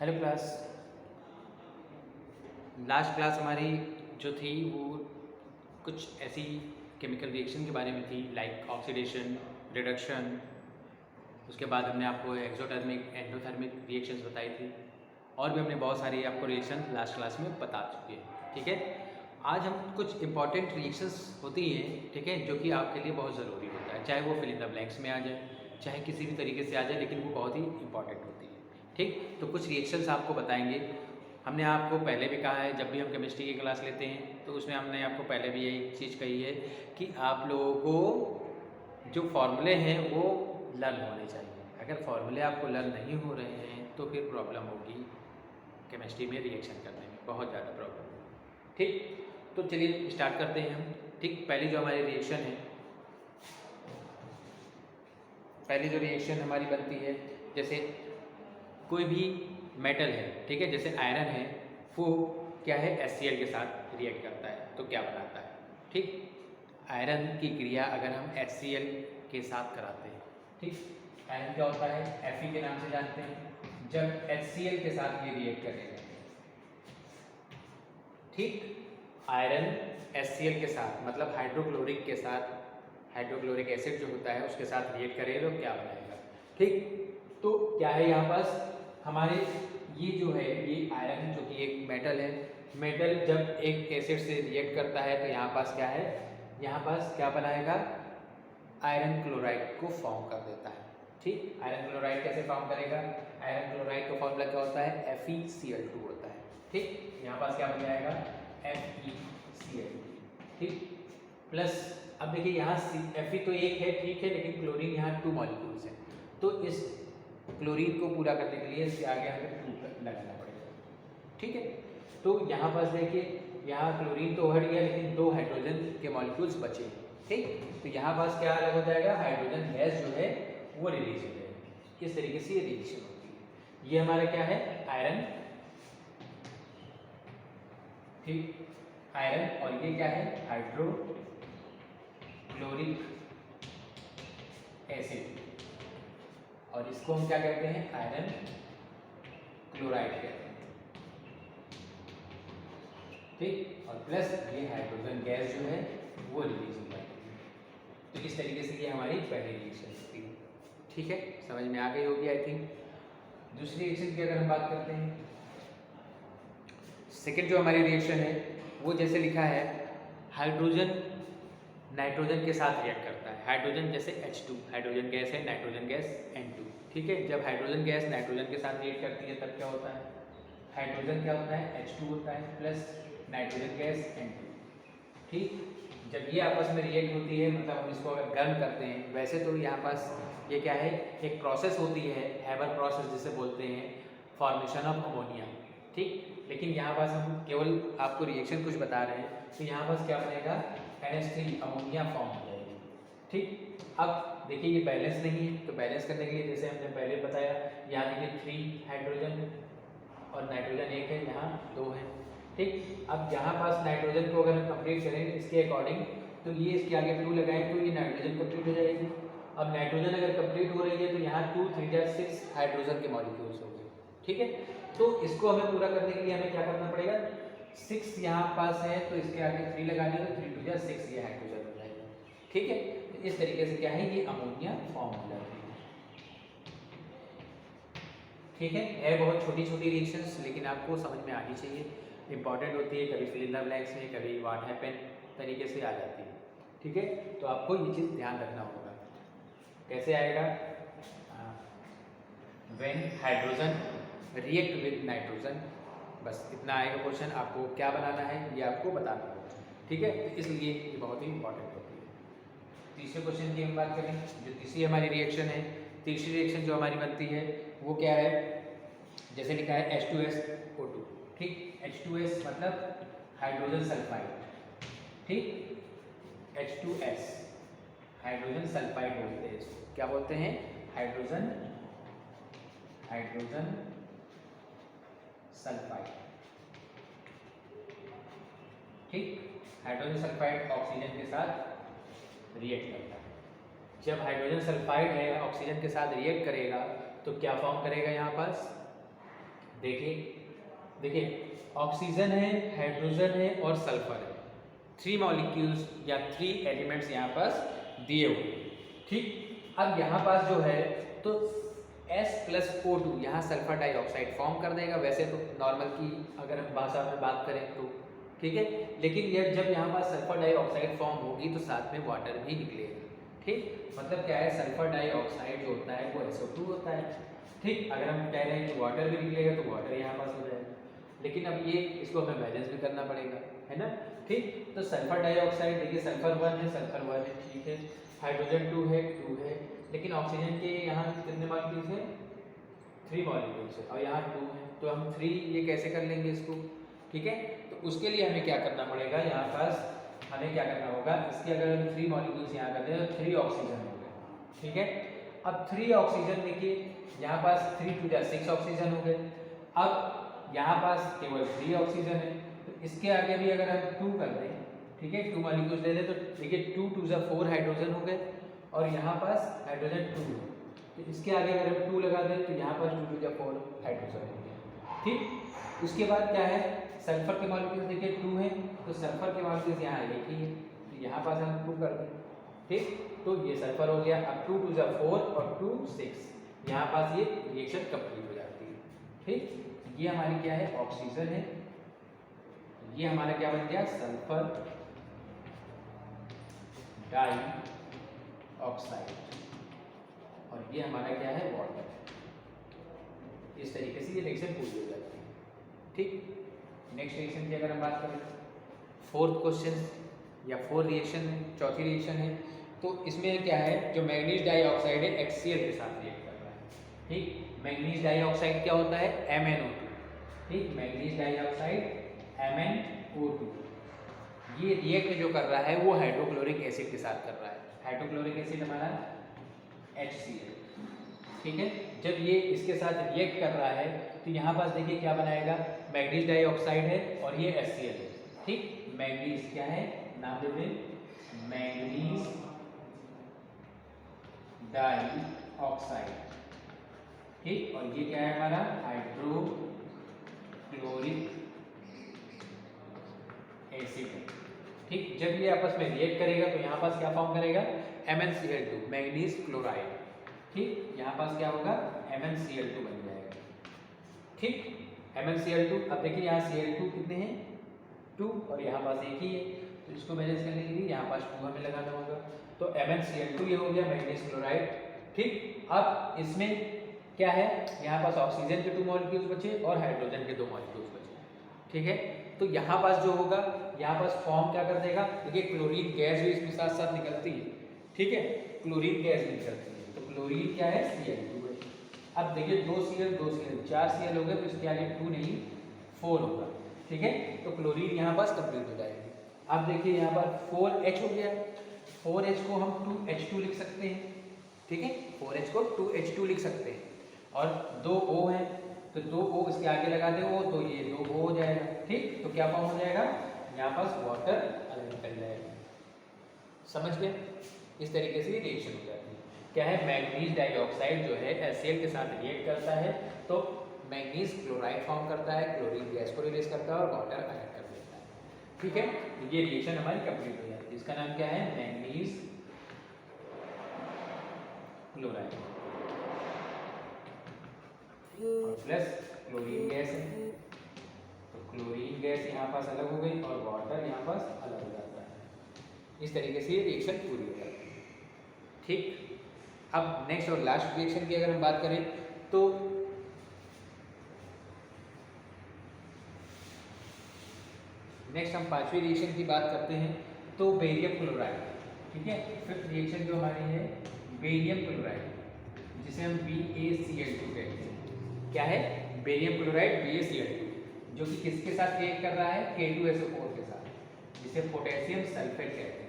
Hello class. Last class हमारी जो थी वो कुछ ऐसी केमिकल रिएक्शन के बारे में थी, लाइक ऑक्सीडेशन, रिडक्शन। उसके बाद हमने आपको एक्सोथर्मिक, एंडोथर्मिक रिएक्शंस बताई थी, और भी हमने बहुत सारी आपको रिएक्शन लास्ट क्लास में बता चुके हैं। ठीक है, आज हम कुछ इंपॉर्टेंट रिएक्शंस होती हैं, ठीक है, जो कि आपके लिए बहुत ज़रूरी होता है, चाहे वो फिल इन द ब्लैंक्स में आ जाए, चाहे किसी भी तरीके से आ जाए, लेकिन वो बहुत ही इंपॉर्टेंट होती है। ठीक, तो कुछ रिएक्शंस आपको बताएंगे। हमने आपको पहले भी कहा है, जब भी हम केमिस्ट्री की क्लास लेते हैं तो उसमें हमने आपको पहले भी यही चीज़ कही है कि आप लोगों को जो फॉर्मूले हैं वो लर्न होने चाहिए। अगर फॉर्मूले आपको लर्न नहीं हो रहे हैं तो फिर प्रॉब्लम होगी केमिस्ट्री में रिएक्शन करने में, बहुत ज़्यादा प्रॉब्लम होगी। ठीक, तो चलिए स्टार्ट करते हैं हम। ठीक, पहली जो हमारी रिएक्शन है, पहली जो रिएक्शन हमारी बनती है, जैसे कोई भी मेटल है, ठीक है, जैसे आयरन है, वो क्या है, HCl के साथ रिएक्ट करता है तो क्या बनाता है। ठीक, आयरन की क्रिया अगर हम HCl के साथ कराते हैं, ठीक, आयरन क्या होता है, Fe के नाम से जानते हैं। जब HCl के साथ ये रिएक्ट करेगा, ठीक, आयरन HCl के साथ मतलब हाइड्रोक्लोरिक के साथ, हाइड्रोक्लोरिक एसिड जो होता है उसके साथ रिएक्ट करेगा तो क्या बनाएगा। ठीक, तो क्या है यहाँ पास हमारे, ये जो है ये आयरन जो कि एक मेटल है, मेटल जब एक एसिड से रिएक्ट करता है तो यहाँ पास क्या है, यहाँ पास क्या बनाएगा, आयरन क्लोराइड को फॉर्म कर देता है। ठीक, आयरन क्लोराइड कैसे फॉर्म करेगा, आयरन क्लोराइड का फॉर्मूला क्या होता है, FeCl2 होता है। ठीक, यहाँ पास क्या बन जाएगा, FeCl2। ठीक, प्लस अब देखिए यहाँ Fe तो एक है, ठीक है, लेकिन क्लोरीन यहाँ 2 मॉलिक्यूल्स हैं, तो इस क्लोरीन को पूरा करने के लिए इसके आगे हमें 2 लगाना पड़ेगा। ठीक है, तो यहाँ पास देखिए, यहाँ क्लोरीन तो हट गया लेकिन 2 हाइड्रोजन के मॉलिक्यूल्स बचे। ठीक, तो यहाँ पास क्या अलग हो जाएगा, हाइड्रोजन गैस जो है वो रिलीज हो जाएगी। इस तरीके से ये रिएक्शन होती है। ये हमारा क्या है, आयरन, ठीक, आयरन, और ये क्या है, हाइड्रोक्लोरिक एसिड, और इसको हम क्या कहते हैं, आयरन क्लोराइड कहते हैं। ठीक, और प्लस ये हाइड्रोजन गैस जो है वो रिलीज हो जाती है। तो इस तरीके से ये हमारी पहली रिएक्शन होती है। ठीक है, समझ में आ गई होगी आई थिंक। दूसरी रिएक्शन की अगर हम बात करते हैं, सेकेंड जो हमारी रिएक्शन है वो जैसे लिखा है, हाइड्रोजन नाइट्रोजन के साथ रिएक्ट करता है। हाइड्रोजन जैसे H2, हाइड्रोजन गैस है, नाइट्रोजन गैस N2। ठीक है, जब हाइड्रोजन गैस नाइट्रोजन के साथ रिएक्ट करती है तब क्या होता है, हाइड्रोजन क्या होता है, H2 होता है, प्लस नाइट्रोजन गैस N2। ठीक, जब ये आपस में रिएक्ट होती है, मतलब हम इसको अगर गर्म करते हैं, वैसे तो यहाँ पास ये क्या है, एक प्रोसेस होती है, हैबर प्रोसेस जिसे बोलते हैं, फॉर्मेशन ऑफ अमोनिया। ठीक, लेकिन यहाँ पास हम केवल आपको रिएक्शन कुछ बता रहे हैं, तो यहाँ पास क्या बनेगा, NH3 अमोनिया फॉर्म हो जाएगी। ठीक, अब देखिए ये बैलेंस नहीं है, तो बैलेंस करने के लिए जैसे हमने पहले बताया, यहाँ देखिए 3 हाइड्रोजन और नाइट्रोजन 1 है, यहाँ 2 है। ठीक, अब यहाँ पास नाइट्रोजन को अगर हम कंप्लीट करें इसके अकॉर्डिंग, तो ये इसके आगे 2 लगाएं तो ये नाइट्रोजन कंप्लीट हो जाएगी। अब नाइट्रोजन अगर कंप्लीट हो रही है तो यहाँ 2 3 जा 6 हाइड्रोजन के मॉलिक्यूल्स हो गए। ठीक है, तो इसको हमें पूरा करने के लिए हमें क्या करना पड़ेगा, 6 यहाँ पास है तो इसके आगे 3 लगानी है, तो 3 2 जा 6 ये हाइड्रोजन हो जाएगा। ठीक है, तो इस तरीके से क्या है, ये अमोनिया फॉर्म हो जाती है। ठीक है बहुत छोटी छोटी रिएक्शंस, लेकिन आपको समझ में आनी चाहिए, इंपॉर्टेंट होती है, कभी फिल इन द ब्लैंक्स में, कभी व्हाट हैपन तरीके से आ जाती है। ठीक है, तो आपको ये चीज़ ध्यान रखना होगा। कैसे आएगा, when hydrogen react with nitrogen, बस इतना आएगा क्वेश्चन। आपको क्या बनाना है ये आपको बताना होगा। ठीक है, इसलिए ये बहुत ही इंपॉर्टेंट होती है। तीसरे क्वेश्चन की हम बात करें, जो तीसरी हमारी रिएक्शन है, तीसरी रिएक्शन जो हमारी बनती है वो क्या है, जैसे लिखा है H2SO2। ठीक, H2S मतलब हाइड्रोजन सल्फाइड। ठीक, H2S हाइड्रोजन सल्फाइड बोलते हैं इसको, क्या बोलते हैं, हाइड्रोजन सल्फाइड। ठीक, हाइड्रोजन सल्फाइड ऑक्सीजन के साथ रिएक्ट करता है। जब हाइड्रोजन सल्फाइड है ऑक्सीजन के साथ रिएक्ट करेगा तो क्या फॉर्म करेगा, यहाँ पास देखिए ऑक्सीजन है, हाइड्रोजन है और सल्फर है, 3 मॉलिक्यूल्स या 3 एलिमेंट्स यहाँ पास दिए हुए, ठीक। अब यहाँ पास जो है तो S+O2 यहाँ सल्फर डाइऑक्साइड फॉर्म कर देगा, वैसे तो नॉर्मल की अगर हम भाषा में बात करें तो, ठीक है। लेकिन ये जब यहाँ पास सल्फर डाइऑक्साइड फॉर्म होगी तो साथ में वाटर भी निकलेगा, ठीक। मतलब क्या है, सल्फर डाइऑक्साइड जो होता है वो SO2 होता है, ठीक। अगर हम कह रहे हैं कि वाटर भी निकलेगा तो वाटर यहाँ पास हो जाएगा, लेकिन अब ये इसको हमें बैलेंस भी करना पड़ेगा, है ना, ठीक। तो सल्फर डाइऑक्साइड देखिए सल्फर 1 है, सल्फर 1 है, ठीक है। हाइड्रोजन 2 है, लेकिन ऑक्सीजन के यहाँ कितने मॉलिक्यूल्स हैं, 3 मॉलिक्यूल्स है और यहाँ 2 है, तो हम 3 ये कैसे कर लेंगे इसको, ठीक है। तो उसके लिए हमें क्या करना पड़ेगा, यहाँ पास हमें क्या करना होगा, इसके अगर हम 3 मॉलिक्यूल्स यहाँ करते हैं तो 3 ऑक्सीजन हो गए, ठीक है। अब 3 ऑक्सीजन देखिए यहाँ पास 3 2 6 ऑक्सीजन हो गए। अब यहाँ पास केवल 3 ऑक्सीजन है, तो इसके आगे भी अगर हम 2 कर दें, ठीक है, 2 मॉलिक्यूल्स ले लें तो देखिए 2 2 4 हाइड्रोजन हो गए और यहाँ पास हाइड्रोजन 2 है, तो इसके आगे अगर हम 2 लगा दें तो यहाँ पास 2 2 4 हाइड्रोजन हो गया, ठीक। उसके बाद क्या है, सल्फर के मॉलिक्यूल्स देखिए 2 है, तो सल्फर के मॉलिक्यूल्स यहाँ एक ही है, तो यहाँ पास हम 2 कर दें, ठीक। तो ये सल्फर हो गया। अब 2 2 4 और 2 6, यहाँ पास ये रिएक्शन कंप्लीट हो जाती है, ठीक। ये हमारी क्या है, ऑक्सीजन है, ये हमारा क्या बन गया, सल्फर डाई ऑक्साइड, और ये हमारा क्या है, वाटर। इस तरीके से ये रिएक्शन पूरी हो जाती है, ठीक। नेक्स्ट रिएक्शन की अगर हम बात करें, फोर्थ क्वेश्चन या फोर्थ रिएक्शन है, चौथी रिएक्शन है, तो इसमें क्या है, जो मैग्नीज डाइऑक्साइड है HCl के साथ रिएक्ट कर रहा है, ठीक। मैग्नीज डाइऑक्साइड क्या होता है, MnO2, ठीक। मैग्नीज डाइऑक्साइड MnO2, ये रिएक्ट जो कर रहा है वो हाइड्रोक्लोरिक एसिड के साथ कर रहा है। हाइड्रोक्लोरिक एसिड हमारा HCl, ठीक है। जब ये इसके साथ रिएक्ट कर रहा है तो यहाँ पास देखिए क्या बनाएगा, मैग्नीज डाइऑक्साइड है और ये HCl है, ठीक। मैग्नीज क्या है, नाम दे दें, मैग्नीज डाइऑक्साइड, ठीक। और ये क्या है हमारा, हाइड्रोक्लोरिक एसिड है, ठीक। जब ये आपस में रिएक्ट करेगा तो यहाँ पास क्या फॉर्म करेगा, MnCl2, मैग्नीज क्लोराइड, ठीक। यहाँ पास क्या होगा, MnCl2 बन जाएगा, ठीक। MnCl2, अब देखिए यहाँ Cl2 कितने हैं, 2, और यहाँ पास एक ही है, तो इसको बैलेंस करने के लिए यहाँ पास 2 हमें लगाना होगा, तो MnCl2 ये हो गया मैग्नीज क्लोराइड, ठीक। अब इसमें क्या है, यहाँ पास ऑक्सीजन के 2 मॉलिक्यूल्स बचे और हाइड्रोजन के 2 मॉलिक्यूल्स बचे, ठीक है। तो यहाँ पास जो होगा, यहाँ पास फॉर्म क्या कर देगा, देखिए क्लोरीन गैस भी इसमें साथ साथ निकलती है, ठीक है, क्लोरीन गैस भी निकलती है, तो क्लोरीन क्या है, Cl2 है। अब देखिए 2 Cl 4 Cl हो गए, तो इसके आगे 2 नहीं 4 होगा, ठीक है। तो क्लोरीन यहाँ पास कंप्लीट हो जाएगी। अब देखिए यहाँ पर 4H हो गया, 4H को हम 2H2 लिख सकते हैं, ठीक है, 4H को 2H2 लिख सकते हैं, और 2 O है तो 2 O इसके आगे लगा दे वो, तो ये 2 O हो जाएगा, ठीक। तो क्या फॉर्म हो जाएगा, यहाँ पास वाटर अलग निकल जाएगा, समझ गए। इस तरीके से रिएक्शन हो जाती है। क्या है, मैग्नीज डाइऑक्साइड जो है HCl के साथ रिएक्ट करता है तो मैग्नीज क्लोराइड फॉर्म करता है, क्लोरीन गैस को रिलीज करता है और वाटर अलग कर देता है, ठीक है। ये रिएक्शन हमारी कंप्लीट हो जाती है। इसका नाम क्या है, मैग्नीज क्लोराइड और प्लस क्लोरीन गैस है, तो क्लोरीन गैस यहाँ पास अलग हो गई और वाटर यहाँ पास अलग हो जाता है। इस तरीके से ये रिएक्शन पूरी हो जाती है, ठीक। अब नेक्स्ट और लास्ट रिएक्शन की अगर हम बात करें तो नेक्स्ट हम पांचवी रिएक्शन की बात करते हैं, तो बेरियम क्लोराइड, ठीक है। फिफ्थ रिएक्शन जो हमारी है बेरियम क्लोराइड, जिसे हम BaCl2 कहते हैं। क्या है, बेरियम क्लोराइड BaCl2, जो कि किसके साथ रिएक्ट कर रहा है, K2SO4 के साथ, जिसे पोटेशियम सल्फेट कहते हैं,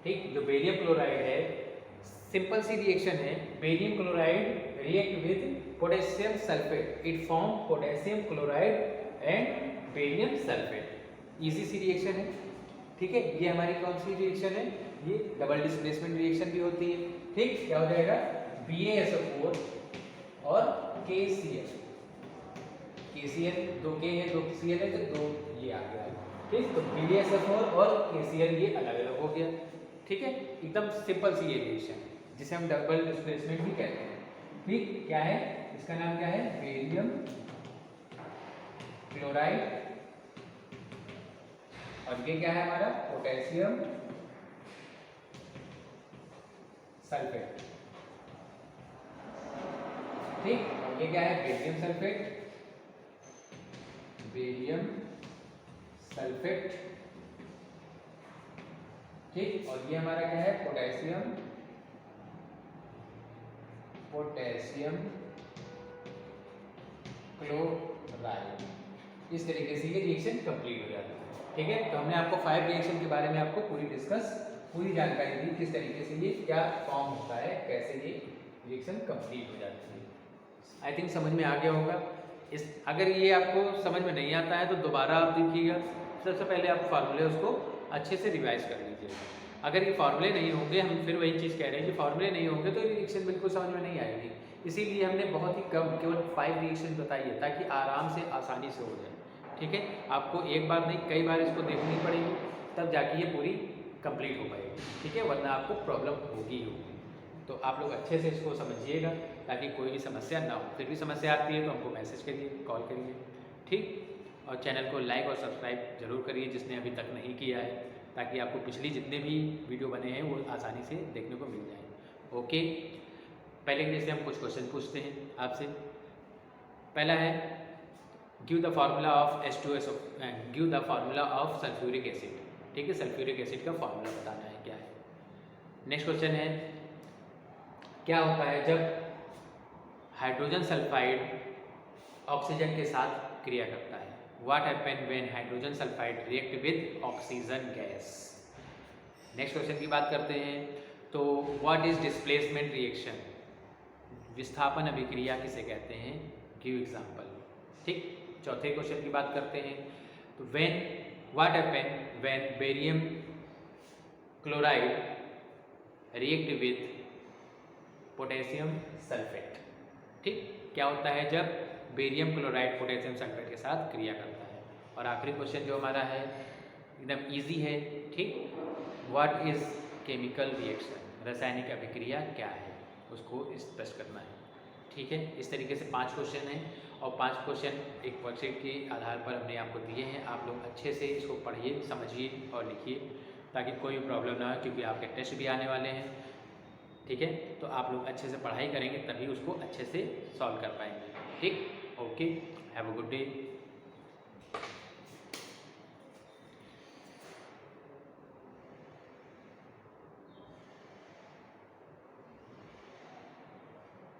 ठीक। जो बेरियम क्लोराइड है, सिंपल सी रिएक्शन है, barium chloride react with potassium sulphate, it form potassium chloride and barium sulphate. Easy सी रिएक्शन है, ठीक है। ये हमारी कौन सी रिएक्शन है, ये डबल डिस्प्लेसमेंट रिएक्शन भी होती है, ठीक। क्या हो जाएगा, BaSO4 और KCl KCl, 2 K है 2 Cl है तो 2 ये आ गया, ठीक। तो BDSF4 और KCl ये अलग अलग हो गया, ठीक है। एकदम सिंपल सी ये रिएक्शन जिसे हम डबल डिस्प्लेसमेंट भी कहते हैं, ठीक। क्या है इसका नाम, क्या है, बेरियम क्लोराइड, और ये क्या है हमारा, पोटेशियम सल्फेट, ठीक। और ये क्या है, बेरियम सल्फेट, बेरियम सल्फेट, ठीक। और ये हमारा क्या है, पोटेशियम क्लोराइड। इस तरीके से ये रिएक्शन कंप्लीट हो जाती है, ठीक है। तो हमने आपको 5 रिएक्शन के बारे में आपको पूरी जानकारी दी, किस तरीके से ये क्या फॉर्म होता है, कैसे ये रिएक्शन कंप्लीट हो जाती है। आई थिंक समझ में आ गया होगा। अगर ये आपको समझ में नहीं आता है तो दोबारा आप देखिएगा। सबसे पहले आप फार्मूले उसको अच्छे से रिवाइज कर लीजिएगा। अगर ये फार्मूले नहीं होंगे, हम फिर वही चीज़ कह रहे हैं कि फार्मूले नहीं होंगे तो रिएक्शन बिल्कुल समझ में नहीं आएगी। इसीलिए हमने बहुत ही कम, केवल 5 रिएक्शन बताई है ताकि आराम से आसानी से हो जाए, ठीक है। आपको एक बार नहीं कई बार इसको देखनी पड़ेगी, तब जाके ये पूरी कंप्लीट हो पाएगी, ठीक है, वरना आपको प्रॉब्लम होगी। तो आप लोग अच्छे से इसको समझिएगा ताकि कोई भी समस्या ना हो। फिर भी समस्या आती है तो हमको मैसेज करिए, कॉल करिए, ठीक। और चैनल को लाइक और सब्सक्राइब जरूर करिए जिसने अभी तक नहीं किया है, ताकि आपको पिछली जितने भी वीडियो बने हैं वो आसानी से देखने को मिल जाए। ओके, पहले जैसे हम कुछ क्वेश्चन पूछते हैं आपसे। पहला है, give the formula of H2SO, give the formula of sulphuric acid, ठीक है। सल्फ्यूरिक एसिड का फार्मूला बताना है क्या है। नेक्स्ट क्वेश्चन है, क्या होता है जब हाइड्रोजन सल्फाइड ऑक्सीजन के साथ क्रिया करता है। What happen when hydrogen sulphide react with oxygen gas. Next question की बात करते हैं, तो व्हाट इज डिस्प्लेसमेंट रिएक्शन, विस्थापन अभिक्रिया किसे कहते हैं, गिव एग्जांपल, ठीक। चौथे क्वेश्चन की बात करते हैं, तो what happen when barium chloride react with potassium sulphate, ठीक। क्या होता है जब बेरियम क्लोराइड पोटेशियम सल्फेट के साथ क्रिया करता है। और आखिरी क्वेश्चन जो हमारा है एकदम इजी है, ठीक। व्हाट इज केमिकल रिएक्शन, रासायनिक अभिक्रिया क्या है, उसको स्पष्ट करना है, ठीक है। इस तरीके से 5 क्वेश्चन हैं और 5 क्वेश्चन एक वर्कशीट के आधार पर हमने आपको दिए हैं। आप लोग अच्छे से इसको पढ़िए, समझिए और लिखिए ताकि कोई प्रॉब्लम ना हो, क्योंकि आपके टेस्ट भी आने वाले हैं, ठीक है। तो आप लोग अच्छे से पढ़ाई करेंगे तभी उसको अच्छे से सॉल्व कर पाएंगे, ठीक। Okay, have a good day.